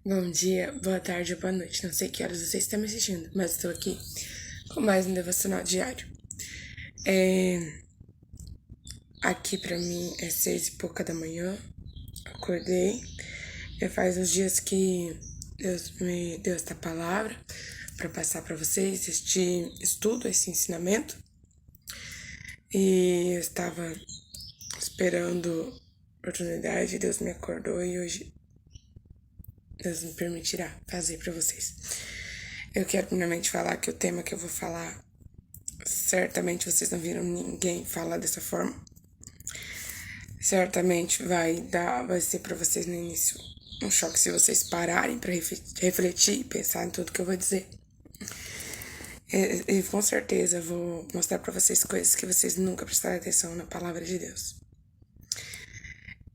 Bom dia, boa tarde ou boa noite. Não sei que horas você está me assistindo, mas estou aqui com mais um devocional diário. Aqui pra mim é 6 e pouca da manhã. Acordei. Já faz uns dias que Deus me deu esta palavra para passar para vocês este estudo, esse ensinamento. E eu estava esperando a oportunidade, Deus me acordou e hoje Deus me permitirá fazer para vocês. Eu quero primeiramente falar que o tema que eu vou falar, certamente vocês não viram ninguém falar dessa forma. Certamente vai ser para vocês no início um choque se vocês pararem para refletir e pensar em tudo que eu vou dizer. E com certeza eu vou mostrar para vocês coisas que vocês nunca prestaram atenção na palavra de Deus.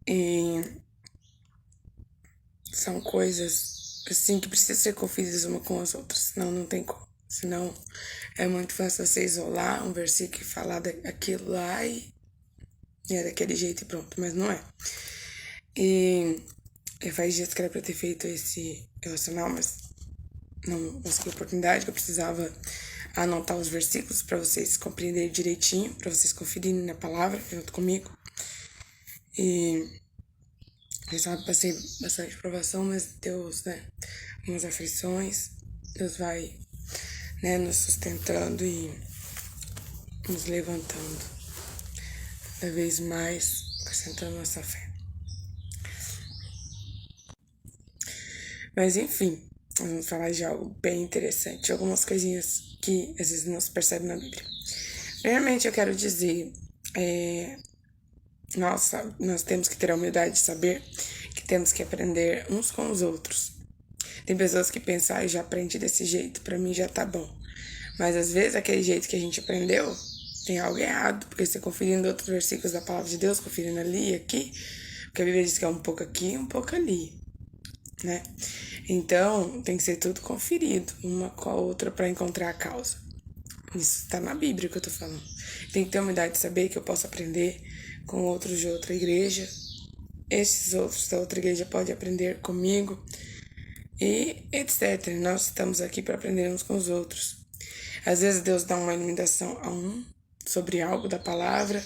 E são coisas assim que precisam ser conferidas uma com as outras, senão não tem como. Senão é muito fácil você isolar um versículo e falar daquilo lá e é daquele jeito e pronto, mas não é. E faz dias que era pra ter feito esse devocional, mas não consegui a oportunidade, que eu precisava anotar os versículos para vocês compreenderem direitinho, para vocês conferirem na palavra junto comigo. E eu sabe, passei bastante provação, mas Deus, umas aflições, Deus vai, nos sustentando e nos levantando cada vez mais, acrescentando nossa fé. Mas enfim, vamos falar de algo bem interessante, algumas coisinhas que às vezes não se percebe na Bíblia. Primeiramente, eu quero dizer, nós temos que ter a humildade de saber que temos que aprender uns com os outros. Tem pessoas que pensam, já aprendi desse jeito, pra mim já tá bom. Mas às vezes aquele jeito que a gente aprendeu tem algo errado, porque você conferindo outros versículos da palavra de Deus, conferindo ali e aqui, porque a Bíblia diz que é um pouco aqui e um pouco ali, né? Então, tem que ser tudo conferido, uma com a outra, para encontrar a causa. Isso está na Bíblia que eu tô falando. Tem que ter a humildade de saber que eu posso aprender com outros de outra igreja. Esses outros da outra igreja podem aprender comigo. E etc. Nós estamos aqui para aprender uns com os outros. Às vezes Deus dá uma iluminação a um sobre algo da palavra,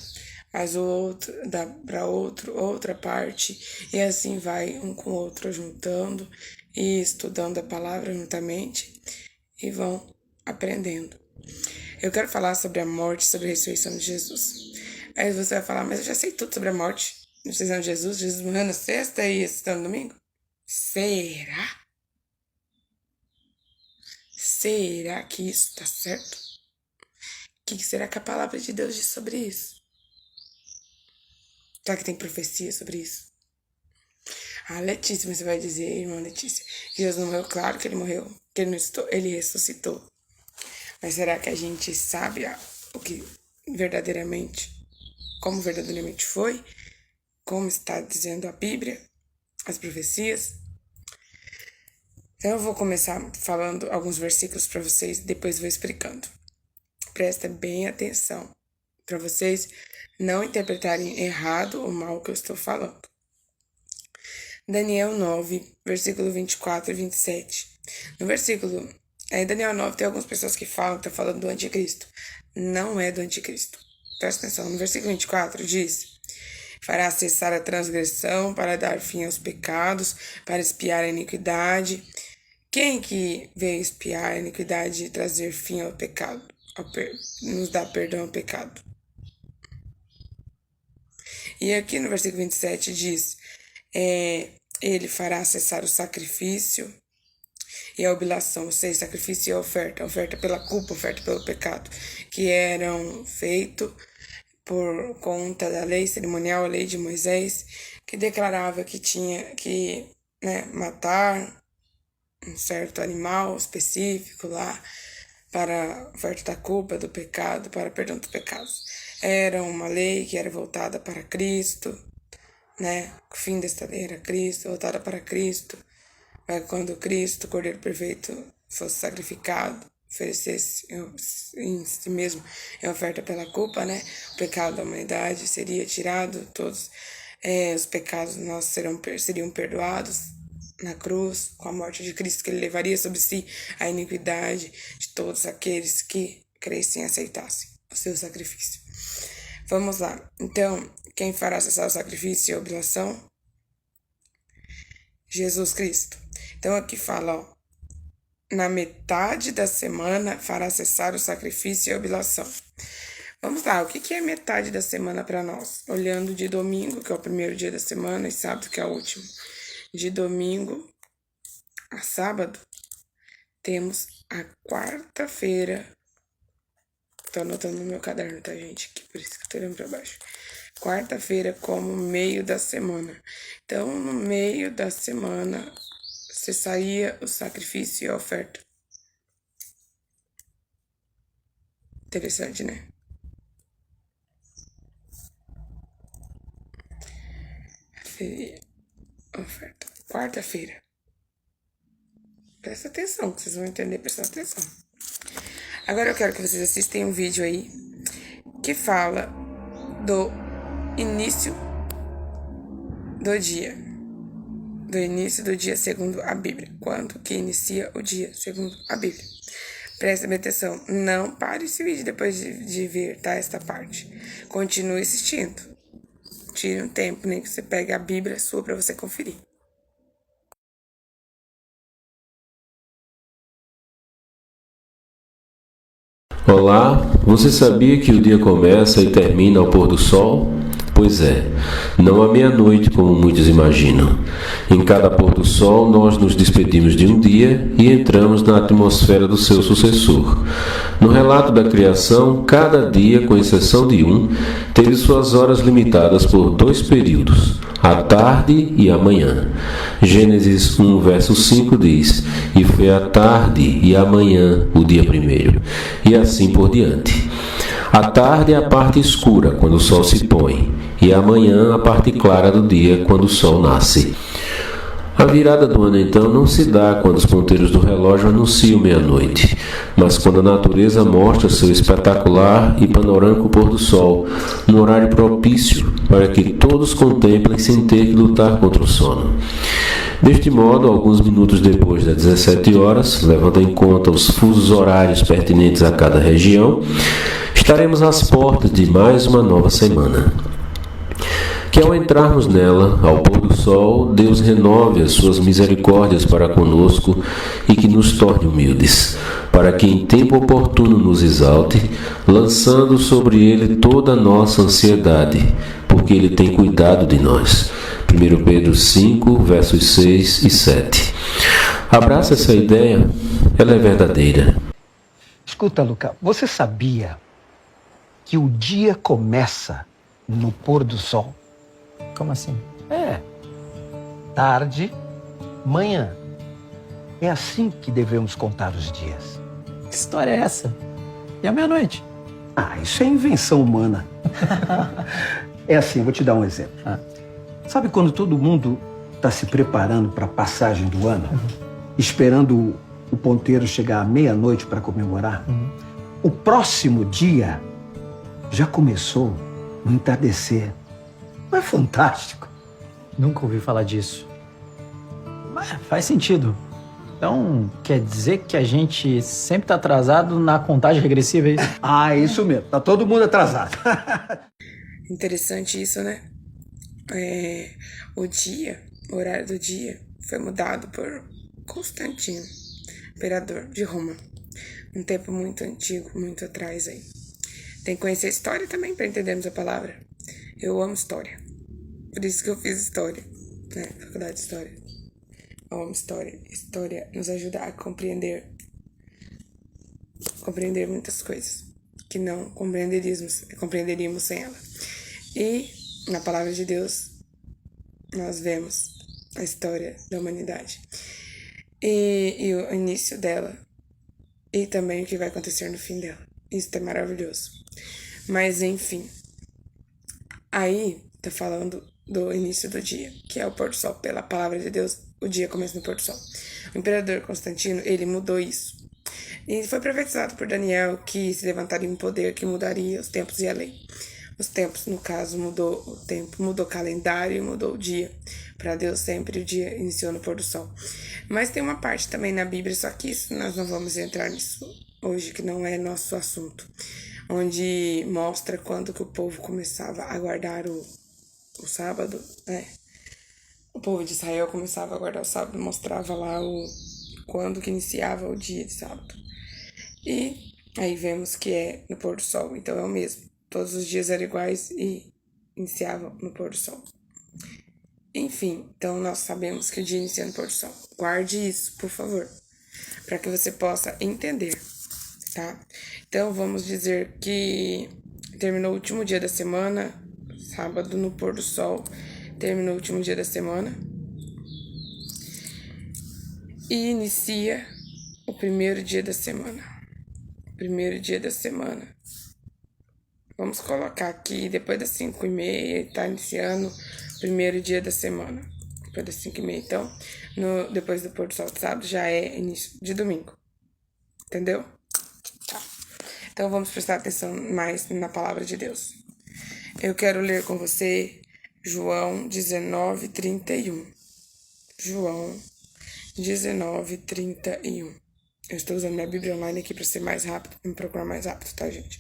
mas o outro dá para outra parte, e assim vai um com o outro juntando e estudando a palavra juntamente e vão aprendendo. Eu quero falar sobre a morte, sobre a ressurreição de Jesus. Aí você vai falar, mas eu já sei tudo sobre a morte, a ressurreição de Jesus. Jesus morreu na sexta e ressuscitou no domingo? Será? Será que isso tá certo? O que será que a palavra de Deus diz sobre isso? Será que tem profecia sobre isso? Ah, Letícia, você vai dizer, irmã Letícia, que Jesus não morreu? Claro que ele morreu, que ele não ressuscitou, ele ressuscitou. Mas será que a gente sabe o que verdadeiramente, como verdadeiramente foi? Como está dizendo a Bíblia, as profecias? Então eu vou começar falando alguns versículos para vocês, depois vou explicando. Presta bem atenção para vocês não interpretarem errado ou mal o que eu estou falando. Daniel 9, versículo 24 e 27. No versículo Daniel 9 tem algumas pessoas que falam que está falando do anticristo. Não é do anticristo. Presta atenção. No versículo 24 diz: fará cessar a transgressão para dar fim aos pecados, para expiar a iniquidade. Quem que veio expiar a iniquidade e trazer fim ao pecado? Nos dá perdão ao pecado. E aqui no versículo 27 diz: ele fará cessar o sacrifício e a oblação, ou seja, sacrifício e a oferta pela culpa, oferta pelo pecado, que eram feitos por conta da lei cerimonial, a lei de Moisés, que declarava que tinha que matar um certo animal específico lá para oferta da culpa, do pecado, para perdão dos pecados. Era uma lei que era voltada para Cristo, o fim desta lei era Cristo, voltada para Cristo. Quando Cristo, o Cordeiro Perfeito, fosse sacrificado, oferecesse em si mesmo em oferta pela culpa, o pecado da humanidade seria tirado, todos os pecados nossos seriam perdoados, na cruz, com a morte de Cristo, que ele levaria sobre si a iniquidade de todos aqueles que crescem e aceitassem o seu sacrifício. Vamos lá. Então, quem fará cessar o sacrifício e a oblação? Jesus Cristo. Então, aqui fala, ó, na metade da semana fará cessar o sacrifício e a oblação. Vamos lá, o que é metade da semana para nós? Olhando de domingo, que é o primeiro dia da semana, e sábado, que é o último. De domingo a sábado, temos a quarta-feira. Tô anotando no meu caderno, tá, gente? Aqui, por isso que eu tô olhando pra baixo. Quarta-feira como meio da semana. Então, no meio da semana, cessaria o sacrifício e a oferta. Interessante, né? Oferta. Quarta-feira. Presta atenção, que vocês vão entender prestando atenção. Agora eu quero que vocês assistam um vídeo aí que fala do início do dia. Do início do dia segundo a Bíblia. Quando que inicia o dia segundo a Bíblia. Presta bem atenção. Não pare esse vídeo depois de ver, tá? Esta parte. Continue assistindo. Tire um tempo, nem que você pegue a Bíblia sua pra você conferir. Olá, você sabia que o dia começa e termina ao pôr do sol? Pois é, não à meia-noite como muitos imaginam. Em cada pôr do sol nós nos despedimos de um dia e entramos na atmosfera do seu sucessor. No relato da criação, cada dia, com exceção de um, teve suas horas limitadas por 2 períodos, a tarde e a manhã. Gênesis 1, verso 5 diz: "E foi a tarde e a manhã o dia primeiro", e assim por diante. A tarde é a parte escura, quando o sol se põe, e a manhã a parte clara do dia, quando o sol nasce. A virada do ano, então, não se dá quando os ponteiros do relógio anunciam meia-noite, mas quando a natureza mostra seu espetacular e panorâmico pôr do sol, num horário propício para que todos contemplem sem ter que lutar contra o sono. Deste modo, alguns minutos depois das 17 horas, levando em conta os fusos horários pertinentes a cada região, estaremos às portas de mais uma nova semana. Que ao entrarmos nela, ao pôr do sol, Deus renove as suas misericórdias para conosco e que nos torne humildes, para que em tempo oportuno nos exalte, lançando sobre ele toda a nossa ansiedade, porque ele tem cuidado de nós. 1 Pedro 5, versos 6 e 7. Abraça essa ideia, ela é verdadeira. Escuta, Luca, você sabia que o dia começa no pôr do sol? Como assim? Tarde, manhã. É assim que devemos contar os dias. Que história é essa? E a meia-noite? Isso é invenção humana. É assim, vou te dar um exemplo. Sabe quando todo mundo está se preparando para a passagem do ano? Esperando o ponteiro chegar à meia-noite para comemorar? O próximo dia já começou no entardecer. Não é fantástico? Nunca ouvi falar disso. Mas faz sentido. Então, quer dizer que a gente sempre tá atrasado na contagem regressiva, é isso? Isso mesmo. Tá todo mundo atrasado. Interessante isso, né? O horário do dia foi mudado por Constantino, imperador de Roma. Um tempo muito antigo, muito atrás aí. Tem que conhecer a história também para entendermos a palavra. Eu amo história. Por isso que eu fiz história, né? Faculdade de História. Eu amo história. História nos ajuda a compreender muitas coisas que não compreenderíamos sem ela. E na palavra de Deus nós vemos a história da humanidade e o início dela e também o que vai acontecer no fim dela. Isso é maravilhoso. Mas enfim, aí tá falando do início do dia, que é o pôr do sol. Pela palavra de Deus, o dia começa no pôr do sol. O imperador Constantino, ele mudou isso. E foi profetizado por Daniel que se levantaria um poder que mudaria os tempos e a lei. Os tempos, no caso, mudou o tempo, mudou o calendário e mudou o dia. Para Deus sempre o dia iniciou no pôr do sol. Mas tem uma parte também na Bíblia, só que isso nós não vamos entrar nisso hoje, que não é nosso assunto, onde mostra quando que o povo começava a guardar o sábado, né? O povo de Israel começava a guardar o sábado, mostrava lá quando que iniciava o dia de sábado. E aí vemos que é no pôr do sol, então é o mesmo. Todos os dias eram iguais e iniciavam no pôr do sol. Enfim, então nós sabemos que o dia inicia no pôr do sol. Guarde isso, por favor, para que você possa entender, tá? Então vamos dizer que terminou o último dia da semana, sábado no pôr do sol, terminou o último dia da semana e inicia o primeiro dia da semana. Primeiro dia da semana. Vamos colocar aqui, depois das 5h30, tá iniciando o primeiro dia da semana. Depois das 5h30, então, depois do pôr do sol de sábado, já é início de domingo. Entendeu? Tá. Então, vamos prestar atenção mais na palavra de Deus. Eu quero ler com você João 19:31. João 19:31. Eu estou usando minha Bíblia online aqui para ser mais rápido, para me procurar mais rápido, tá, gente?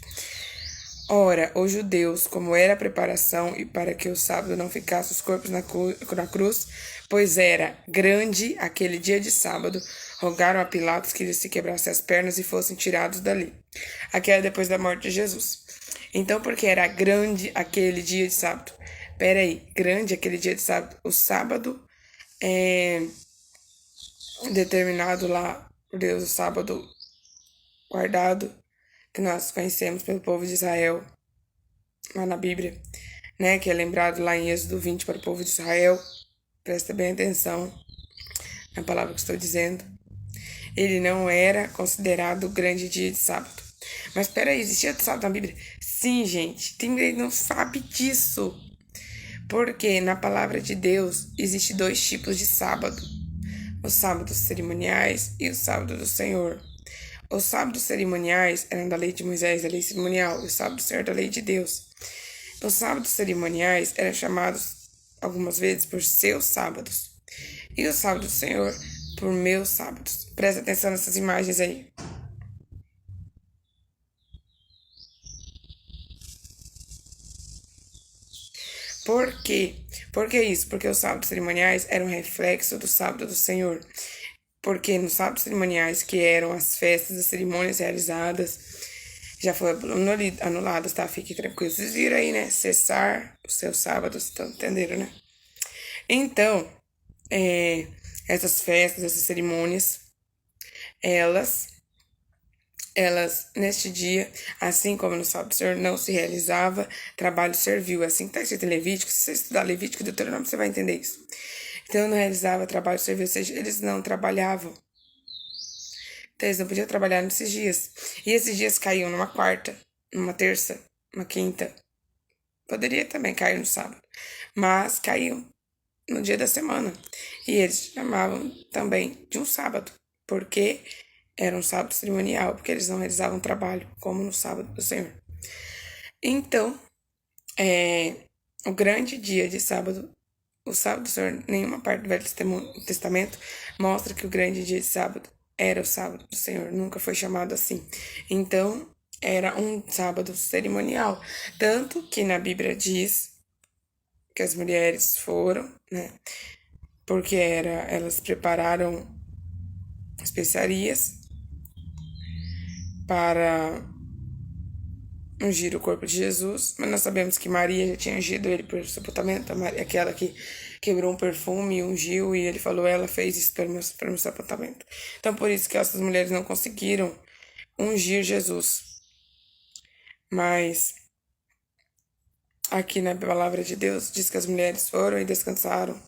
Ora, os judeus, como era a preparação e para que o sábado não ficasse os corpos na cruz, pois era grande aquele dia de sábado, rogaram a Pilatos que lhe se quebrasse as pernas e fossem tirados dali. Aqui era depois da morte de Jesus. Então, porque era grande aquele dia de sábado? Peraí, grande aquele dia de sábado? O sábado é determinado lá por Deus, o sábado guardado, que nós conhecemos pelo povo de Israel, lá na Bíblia, né? Que é lembrado lá em Êxodo 20 para o povo de Israel. Presta bem atenção na palavra que estou dizendo. Ele não era considerado o grande dia de sábado. Mas peraí, existia sábado na Bíblia? Sim, gente, tem gente que não sabe disso. Porque na palavra de Deus existe 2 tipos de sábado: os sábados cerimoniais e o sábado do Senhor. Os sábados cerimoniais eram da lei de Moisés, da lei cerimonial, e o sábado do Senhor da lei de Deus. Os sábados cerimoniais eram chamados algumas vezes por seus sábados, e o sábado do Senhor por meus sábados. Presta atenção nessas imagens aí. Por quê? Por que isso? Porque os sábados cerimoniais eram reflexo do sábado do Senhor. Porque nos sábados cerimoniais, que eram as festas, as cerimônias realizadas, já foram anuladas, tá? Fique tranquilo. Vocês viram aí, né? Cessar os seus sábados, estão entendendo, né? Então, essas festas, essas cerimônias, elas, neste dia, assim como no sábado do Senhor, não se realizava trabalho servil. Assim que está escrito em Levítico, se você estudar Levítico e Deuteronômio, você vai entender isso. Então, não realizava trabalho servil, ou seja, eles não trabalhavam. Então, eles não podiam trabalhar nesses dias. E esses dias caíam numa quarta, numa terça, numa quinta. Poderia também cair no sábado, mas caíam no dia da semana. E eles chamavam também de um sábado, porque era um sábado cerimonial, porque eles não realizavam trabalho, como no sábado do Senhor. Então, o grande dia de sábado, o sábado do Senhor, nenhuma parte do Velho Testamento mostra que o grande dia de sábado era o sábado do Senhor, nunca foi chamado assim. Então, era um sábado cerimonial. Tanto que na Bíblia diz que as mulheres foram, né? Porque elas prepararam especiarias para ungir o corpo de Jesus, mas nós sabemos que Maria já tinha ungido ele por sepultamento, aquela que quebrou um perfume e ungiu, e ele falou, ela fez isso pelo meu sepultamento. Então, por isso que essas mulheres não conseguiram ungir Jesus. Mas aqui na palavra de Deus diz que as mulheres foram e descansaram,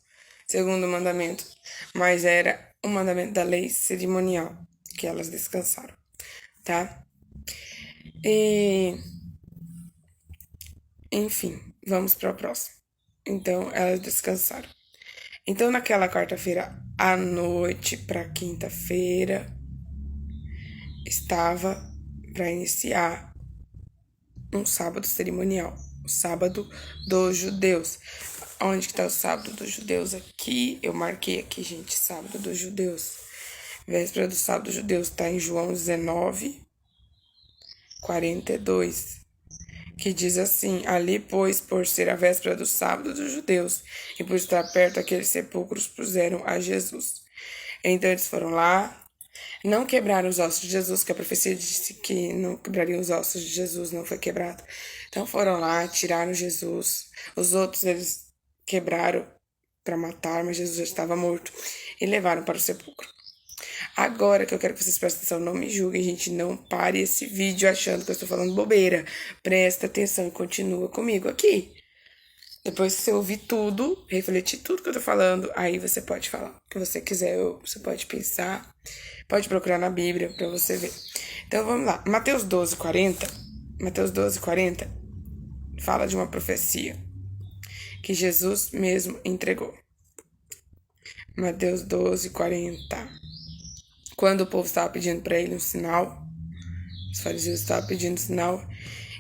segundo o mandamento, mas era o mandamento da lei cerimonial que elas descansaram, tá? E enfim, vamos para o próximo. Então, elas descansaram. Então, naquela quarta-feira à noite para quinta-feira, estava para iniciar um sábado cerimonial. o sábado dos judeus. Onde que tá o sábado dos judeus? Aqui, eu marquei aqui, gente, sábado dos judeus. Véspera do sábado dos judeus tá em João 19, 42. Que diz assim: ali, pois, por ser a véspera do sábado dos judeus, e por estar perto aqueles sepulcros, puseram a Jesus. Então eles foram lá, não quebraram os ossos de Jesus, que a profecia disse que não quebrariam os ossos de Jesus, não foi quebrado. Então foram lá, tiraram Jesus. Os outros eles quebraram para matar, mas Jesus já estava morto, e levaram para o sepulcro. Agora que eu quero que vocês prestem atenção, não me julguem, gente, não pare esse vídeo achando que eu estou falando bobeira. Presta atenção e continua comigo aqui. Depois que você ouvir tudo, refletir tudo que eu tô falando, aí você pode falar o que você quiser, você pode pensar, pode procurar na Bíblia pra você ver. Então vamos lá. Mateus 12, 40. Mateus 12, 40 fala de uma profecia que Jesus mesmo entregou. Mateus 12, 40. Quando o povo estava pedindo para ele um sinal, os fariseus estavam pedindo um sinal,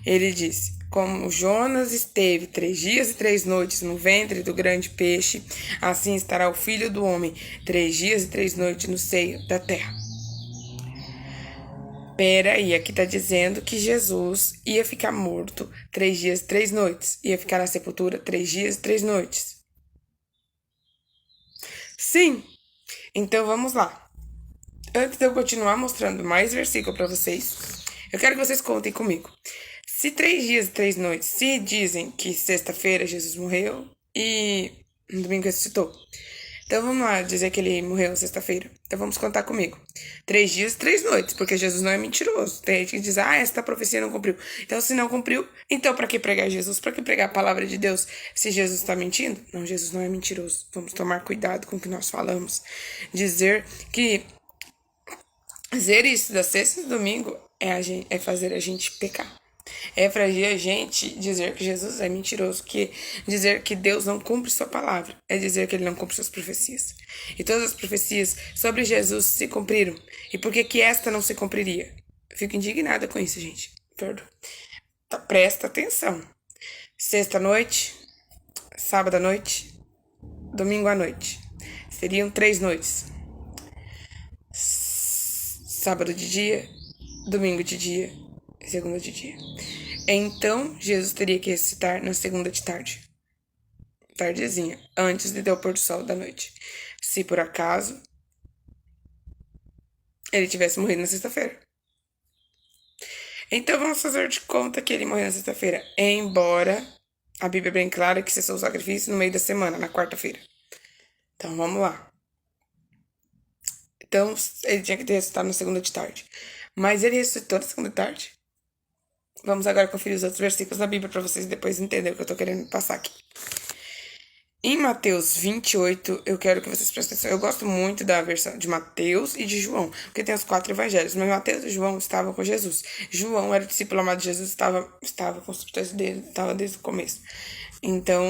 ele disse: como Jonas esteve 3 dias e 3 noites no ventre do grande peixe, assim estará o Filho do Homem 3 dias e 3 noites no seio da terra. Peraí, aqui tá dizendo que Jesus ia ficar morto 3 dias e 3 noites. Ia ficar na sepultura 3 dias e 3 noites. Sim! Então vamos lá. Antes de eu continuar mostrando mais versículo para vocês, eu quero que vocês contem comigo. Se 3 dias e 3 noites, se dizem que sexta-feira Jesus morreu e no domingo ressuscitou. Então vamos lá dizer que ele morreu sexta-feira. Então vamos contar comigo. 3 dias e 3 noites, porque Jesus não é mentiroso. Tem gente que diz, essa profecia não cumpriu. Então se não cumpriu, então para que pregar Jesus? Para que pregar a palavra de Deus se Jesus está mentindo? Não, Jesus não é mentiroso. Vamos tomar cuidado com o que nós falamos. Dizer isso da sexta e do domingo é fazer a gente pecar. É pra a gente dizer que Jesus é mentiroso, que dizer que Deus não cumpre sua palavra, é dizer que ele não cumpre suas profecias. E todas as profecias sobre Jesus se cumpriram. E por que esta não se cumpriria? Eu fico indignada com isso, gente. Perdoa. Então, presta atenção. Sexta noite, sábado à noite, domingo à noite. Seriam 3 noites. Sábado de dia, domingo de dia, segunda de dia. Então, Jesus teria que ressuscitar na segunda de tarde. Tardezinha, antes de dar o pôr do sol da noite. Se por acaso ele tivesse morrido na sexta-feira. Então, vamos fazer de conta que ele morreu na sexta-feira. Embora a Bíblia é bem clara que cessou o sacrifício no meio da semana, na quarta-feira. Então, vamos lá. Então, ele tinha que ter ressuscitado na segunda de tarde. Mas ele ressuscitou na segunda de tarde? Vamos agora conferir os outros versículos da Bíblia para vocês depois entenderem o que eu tô querendo passar aqui. Em Mateus 28, eu quero que vocês prestem atenção. Eu gosto muito da versão de Mateus e de João, porque tem os 4 evangelhos. Mas Mateus e João estavam com Jesus. João era o discípulo amado de Jesus, estava com os textos dele, estava desde o começo. Então,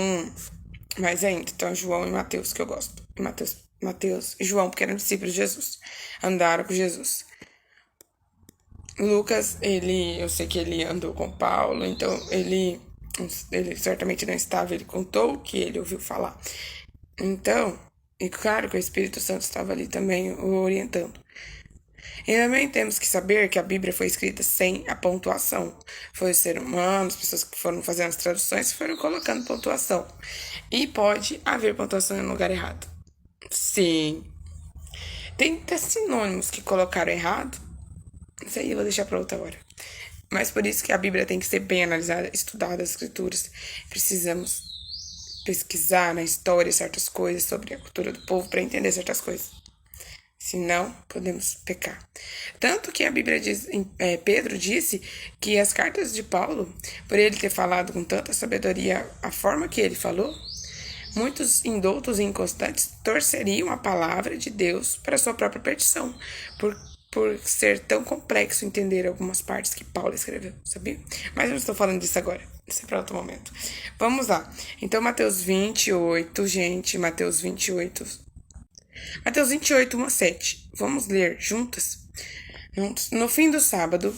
mais ainda. Então, João e Mateus, que eu gosto. Mateus e João, porque eram discípulos de Jesus. Andaram com Jesus. Lucas, eu sei que ele andou com Paulo, então ele certamente não estava, ele contou que ele ouviu falar. Então, e claro que o Espírito Santo estava ali também o orientando. E também temos que saber que a Bíblia foi escrita sem a pontuação. Foi o ser humano, as pessoas que foram fazendo as traduções foram colocando pontuação. E pode haver pontuação em um lugar errado. Sim. Tem até sinônimos que colocaram errado. Isso aí eu vou deixar para outra hora. Mas por isso que a Bíblia tem que ser bem analisada, estudada, as escrituras. Precisamos pesquisar na história certas coisas sobre a cultura do povo para entender certas coisas. Senão, podemos pecar. Tanto que a Bíblia diz, Pedro disse que as cartas de Paulo, por ele ter falado com tanta sabedoria a forma que ele falou, muitos indoutos e inconstantes torceriam a palavra de Deus para sua própria perdição, por ser tão complexo entender algumas partes que Paulo escreveu, sabia? Mas eu não estou falando disso agora, isso é para outro momento. Vamos lá. Então, Mateus 28, gente, Mateus 28, 1 a 7. Vamos ler juntas? No fim do sábado,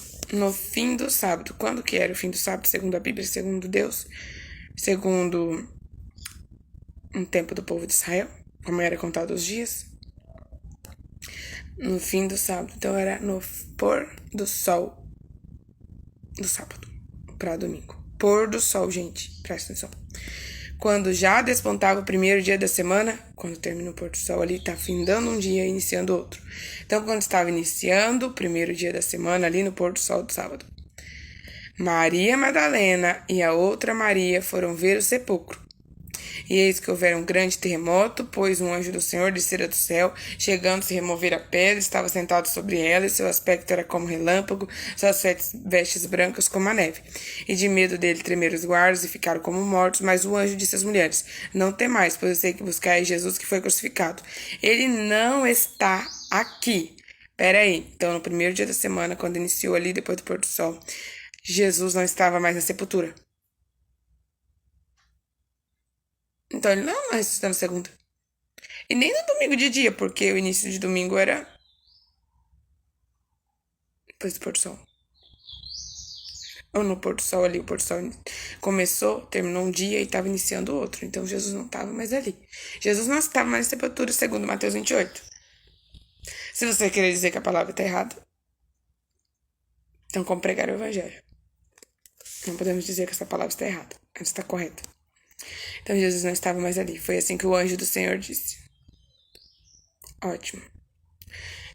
quando que era o fim do sábado, segundo a Bíblia, segundo Deus, segundo um tempo do povo de Israel, como era contado os dias? No fim do sábado, então era no pôr do sol do sábado para domingo. Pôr do sol, gente, presta atenção. Quando já despontava o primeiro dia da semana, quando termina o pôr do sol ali, tá findando um dia e iniciando outro. Então, quando estava iniciando o primeiro dia da semana, ali no pôr do sol do sábado, Maria Madalena e a outra Maria foram ver o sepulcro. E eis que houvera um grande terremoto, pois um anjo do Senhor descera do céu, chegando se remover a pedra, estava sentado sobre ela, e seu aspecto era como relâmpago, suas vestes brancas como a neve. E de medo dele tremeram os guardas e ficaram como mortos, mas o anjo disse às mulheres: Não temais, pois eu sei que buscais Jesus que foi crucificado. Ele não está aqui. Peraí, então no primeiro dia da semana, quando iniciou ali, depois do pôr do sol, Jesus não estava mais na sepultura. Então ele não ressuscitou na segunda. E nem no domingo de dia, porque o início de domingo era depois do pôr do sol. Ou no pôr do sol ali, o pôr do sol começou, terminou um dia e estava iniciando outro. Então Jesus não estava mais ali. Jesus não estava mais na sepultura, segundo Mateus 28. Se você querer dizer que a palavra está errada, então como pregar o evangelho? Não podemos dizer que essa palavra está errada. Ela está correta. Então Jesus não estava mais ali. Foi assim que o anjo do Senhor disse. Ótimo.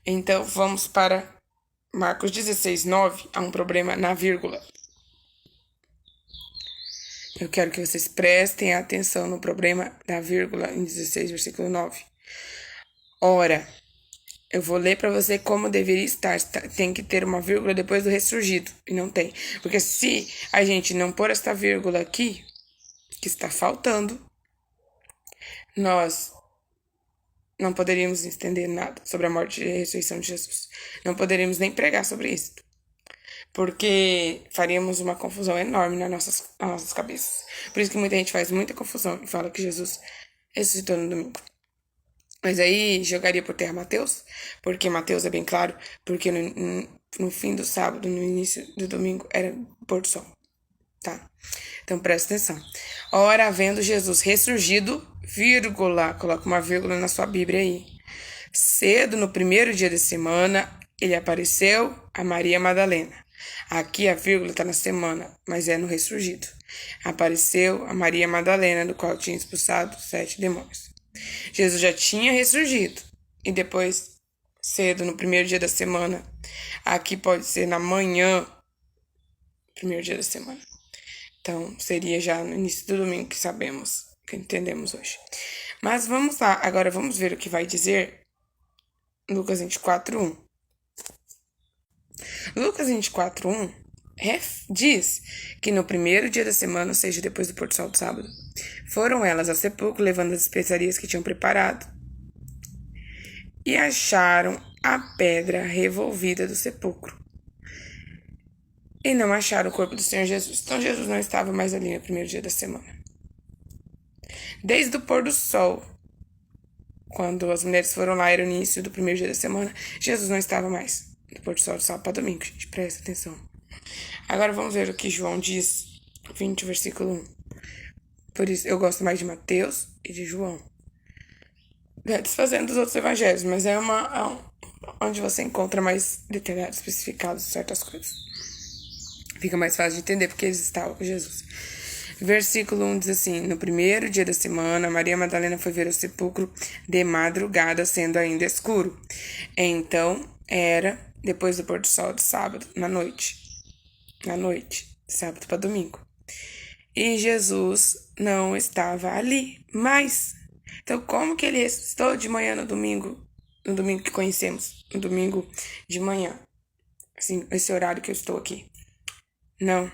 Então vamos para Marcos 16:9. Há um problema na vírgula. Eu quero que vocês prestem atenção no problema da vírgula em 16, versículo 9. Ora, eu vou ler para você como deveria estar. Tem que ter uma vírgula depois do ressurgido. E não tem. Porque se a gente não pôr esta vírgula aqui, que está faltando, nós não poderíamos entender nada sobre a morte e a ressurreição de Jesus. Não poderíamos nem pregar sobre isso. Porque faríamos uma confusão enorme nas nossas cabeças. Por isso que muita gente faz muita confusão e fala que Jesus ressuscitou no domingo. Mas aí jogaria por terra Mateus, porque Mateus é bem claro, porque no fim do sábado, no início do domingo, era pôr do sol. Tá? Então presta atenção. Ora, havendo Jesus ressurgido, vírgula, coloca uma vírgula na sua Bíblia aí. Cedo, no primeiro dia da semana, ele apareceu a Maria Madalena. Aqui a vírgula está na semana, mas é no ressurgido. Apareceu a Maria Madalena, do qual tinha expulsado 7 demônios. Jesus já tinha ressurgido. E depois, cedo, no primeiro dia da semana, aqui pode ser na manhã, primeiro dia da semana. Então, seria já no início do domingo que sabemos, que entendemos hoje. Mas vamos lá, agora vamos ver o que vai dizer Lucas 24:1. Lucas 24:1 diz que no primeiro dia da semana, ou seja, depois do pôr do sol do sábado, foram elas ao sepulcro levando as especiarias que tinham preparado e acharam a pedra revolvida do sepulcro. E não acharam o corpo do Senhor Jesus. Então Jesus não estava mais ali no primeiro dia da semana. Desde o pôr do sol, quando as mulheres foram lá, era o início do primeiro dia da semana, Jesus não estava mais do pôr do sol para domingo, gente. Presta atenção. Agora vamos ver o que João diz, 20, versículo 1. Por isso, eu gosto mais de Mateus e de João. Desfazendo dos outros evangelhos, mas é onde você encontra mais detalhados, especificados certas coisas. Fica mais fácil de entender porque eles estavam com Jesus. Versículo 1 diz assim: No primeiro dia da semana, Maria Madalena foi ver o sepulcro de madrugada, sendo ainda escuro. Então, era depois do pôr do sol de sábado, na noite, sábado para domingo. E Jesus não estava ali mais. Então, como que ele ressuscitou de manhã no domingo que conhecemos, no domingo de manhã? Assim, esse horário que eu estou aqui. Não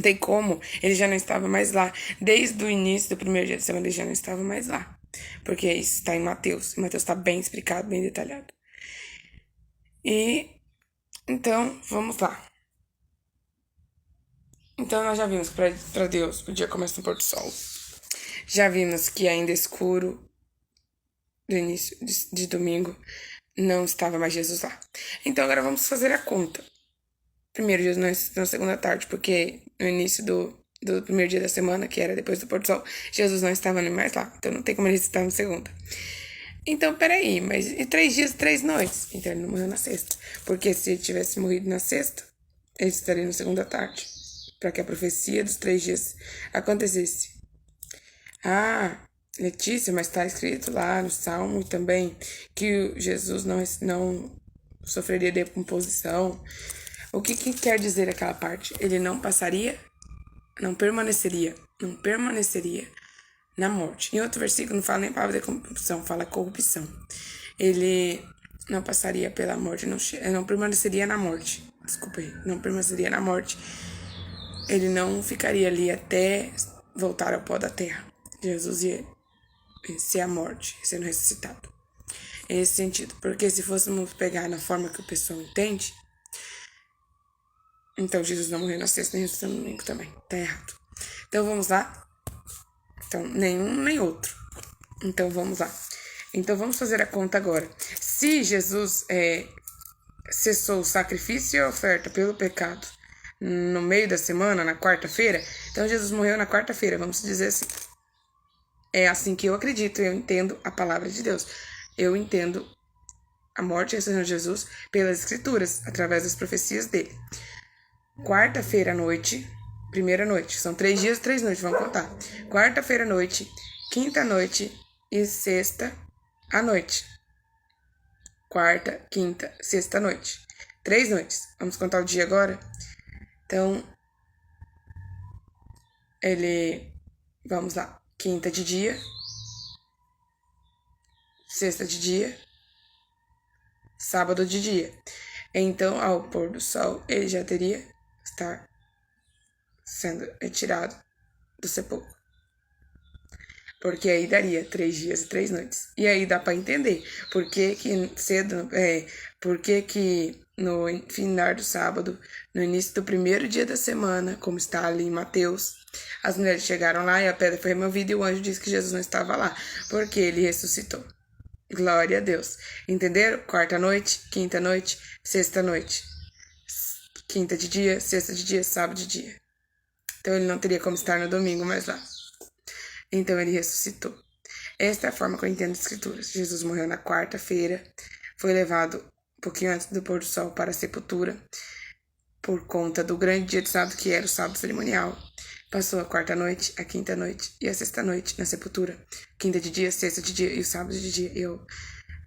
tem como, ele já não estava mais lá. Desde o início do primeiro dia da semana, ele já não estava mais lá. Porque isso está em Mateus. Mateus está bem explicado, bem detalhado. E, então, vamos lá. Então, nós já vimos que para Deus o dia começa no pôr do sol. Já vimos que ainda é escuro do início de domingo. não estava mais Jesus lá. Então agora vamos fazer a conta. Primeiro dia na segunda tarde, porque no início do primeiro dia da semana, que era depois do pôr do sol, Jesus não estava nem mais lá. Então não tem como ele estar na segunda. Então, peraí, mas e 3 dias, 3 noites? Então ele não morreu na sexta. Porque se ele tivesse morrido na sexta, ele estaria na segunda tarde. Para que a profecia dos 3 dias acontecesse. Ah, Letícia, mas está escrito lá no Salmo também que Jesus não sofreria decomposição. O que quer dizer aquela parte? Ele não passaria, não permaneceria na morte. Em outro versículo não fala nem palavra de corrupção, fala corrupção. Ele não passaria pela morte, não permaneceria na morte. Desculpa aí, não permaneceria na morte. Ele não ficaria ali até voltar ao pó da terra. Jesus ia ser a morte, sendo ressuscitado. Nesse sentido, porque se fôssemos pegar na forma que o pessoal entende, então Jesus não morreu na sexta nem ressuscitou no domingo também. Tá errado. Então vamos lá. Então, nenhum nem outro. Então vamos lá. Então vamos fazer a conta agora. Se Jesus cessou o sacrifício e a oferta pelo pecado no meio da semana, na quarta-feira, então Jesus morreu na quarta-feira, vamos dizer assim. É assim que eu acredito, eu entendo a palavra de Deus. Eu entendo a morte e a ressurreição de Jesus pelas escrituras, através das profecias dele. Quarta-feira à noite, primeira noite, são 3 dias, 3 noites, vamos contar. Quarta-feira à noite, quinta à noite e sexta à noite. Quarta, quinta, sexta à noite. 3 noites. Vamos contar o dia agora? Então, vamos lá. Quinta de dia, sexta de dia, sábado de dia. Então, ao pôr do sol, ele já teria estar sendo retirado do sepulcro. Porque aí daria 3 dias e 3 noites. E aí dá para entender por que no final do sábado, no início do primeiro dia da semana, como está ali em Mateus, as mulheres chegaram lá e a pedra foi removida e o anjo disse que Jesus não estava lá, porque ele ressuscitou. Glória a Deus. Entenderam? Quarta noite, quinta noite, sexta noite. Quinta de dia, sexta de dia, sábado de dia. Então ele não teria como estar no domingo mais lá. Então ele ressuscitou. Esta é a forma que eu entendo as escrituras. Jesus morreu na quarta-feira, foi levado um pouquinho antes do pôr do sol para a sepultura, por conta do grande dia de sábado, que era o sábado cerimonial. Passou a quarta noite, a quinta noite e a sexta noite na sepultura. Quinta de dia, sexta de dia e o sábado de dia.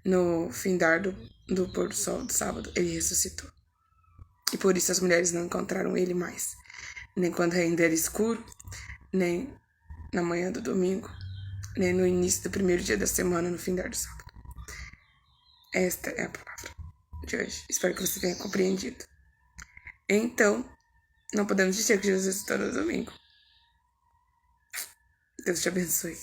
No findar do pôr do sol do sábado, ele ressuscitou. E por isso as mulheres não encontraram ele mais. Nem quando ainda era escuro, nem na manhã do domingo, nem no início do primeiro dia da semana, no findar do sábado. Esta é a palavra de hoje. Espero que você tenha compreendido. Então, não podemos dizer que Jesus ressuscitou no domingo. Deus te abençoe.